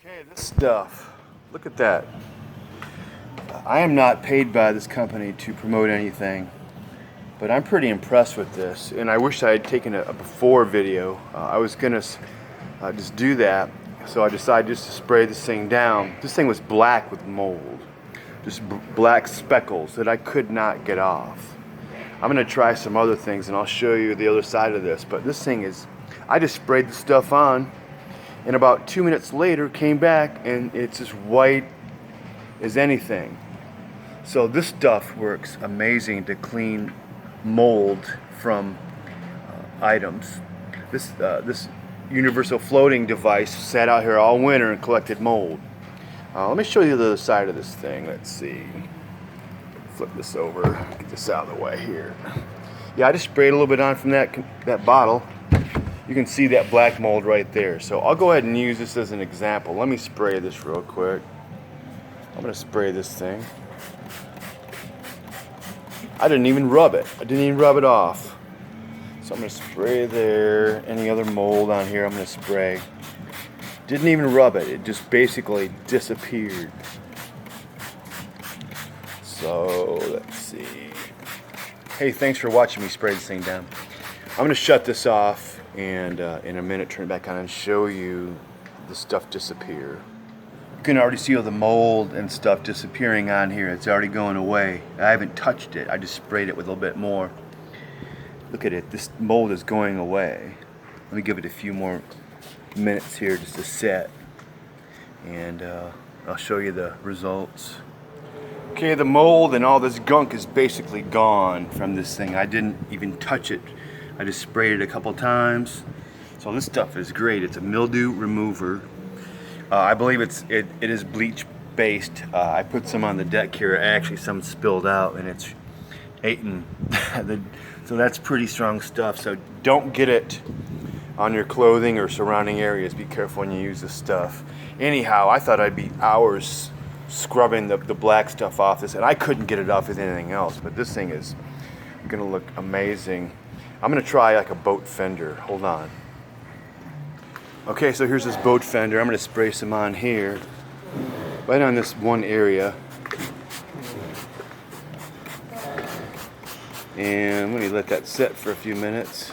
Okay, this stuff, look at that. I am not paid by this company to promote anything, but I'm pretty impressed with this, and I wish I had taken a before video. I was gonna just do that, so I decided just to spray this thing down. This thing was black with mold, just black speckles that I could not get off. I'm gonna try some other things and I'll show you the other side of this, but this thing is, I just sprayed the stuff on, and about 2 minutes later came back and it's as white as anything. So this stuff works amazing to clean mold from items. This universal floating device sat out here all winter and collected mold. Let me show you the other side of this thing. Let's see. Flip this over, get this out of the way here. Yeah, I just sprayed a little bit on from that bottle. You can see that black mold right there. So I'll go ahead and use this as an example. Let me spray this real quick. I'm gonna spray this thing. I didn't even rub it. I didn't even rub it off. So I'm gonna spray there. Any other mold on here, I'm gonna spray. Didn't even rub it. It just basically disappeared. So let's see. Hey, thanks for watching me spray this thing down. I'm gonna shut this off and in a minute turn it back on and show you the stuff disappear. You can already see all the mold and stuff disappearing on here. It's already going away. I haven't touched it. I just sprayed it with a little bit more. Look at it. This mold is going away. Let me give it a few more minutes here just to set, and I'll show you the results. Okay, the mold and all this gunk is basically gone from this thing. I didn't even touch it. I just sprayed it a couple times. So this stuff is great. It's a mildew remover. I believe it is bleach based. I put some on the deck here. Actually, some spilled out and it's eaten. So that's pretty strong stuff. So don't get it on your clothing or surrounding areas. Be careful when you use this stuff. Anyhow, I thought I'd be hours scrubbing the black stuff off this, and I couldn't get it off with anything else. But this thing is gonna look amazing. I'm gonna try like a boat fender. Hold on. Okay, so here's this boat fender. I'm gonna spray some on here, right on this one area. And let me let that set for a few minutes.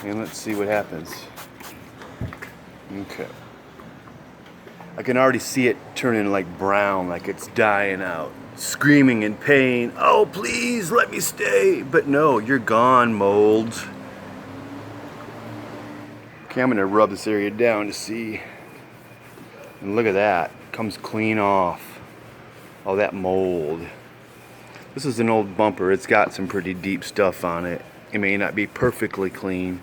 And let's see what happens. Okay. I can already see it turning like brown, like it's dying out. Screaming in pain, oh please let me stay. But no, you're gone, mold. Okay, I'm gonna rub this area down to see. And look at that, comes clean off. All that mold. This is an old bumper. It's got some pretty deep stuff on it. It may not be perfectly clean,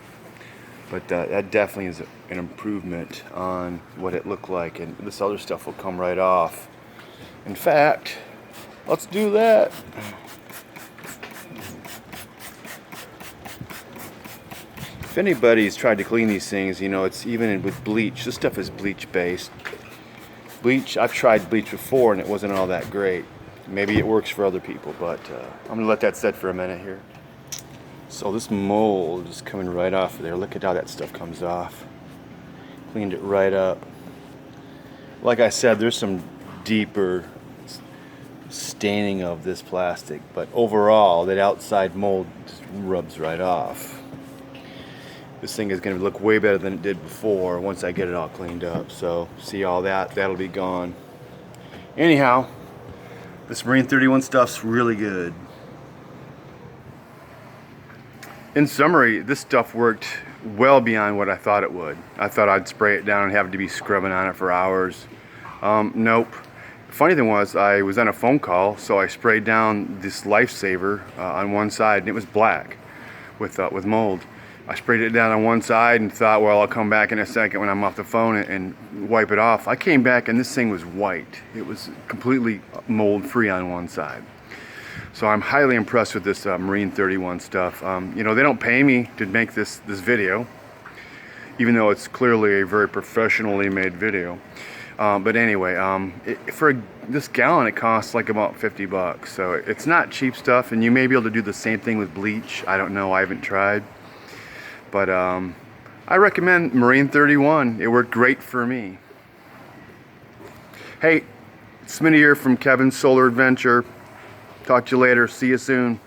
but that definitely is an improvement on what it looked like, and this other stuff will come right off. In fact, let's do that. If anybody's tried to clean these things, you know, it's even with bleach. This stuff is bleach based. Bleach, I've tried bleach before and it wasn't all that great. Maybe it works for other people, but I'm gonna let that set for a minute here. So this mold is coming right off of there. Look at how that stuff comes off. Cleaned it right up. Like I said, there's some deeper staining of this plastic, but overall that outside mold just rubs right off. This thing is going to look way better than it did before once I get it all cleaned up. So see all that'll be gone. Anyhow, this Marine 31 stuff's really good. In summary, this stuff worked well beyond what I thought it would. I thought I'd spray it down and have to be scrubbing on it for hours. Nope. Funny thing was, I was on a phone call, so I sprayed down this lifesaver on one side, and it was black with mold. I sprayed it down on one side and thought, well, I'll come back in a second when I'm off the phone and wipe it off. I came back and this thing was white. It was completely mold free on one side. So I'm highly impressed with this Marine 31 stuff. You know, they don't pay me to make this video, even though it's clearly a very professionally made video. But anyway, for this gallon it costs like about 50 bucks. So it's not cheap stuff, and you may be able to do the same thing with bleach. I don't know, I haven't tried. But I recommend Marine 31. It worked great for me. Hey, it's Smitty here from Kevin's Solar Adventure. Talk to you later. See you soon.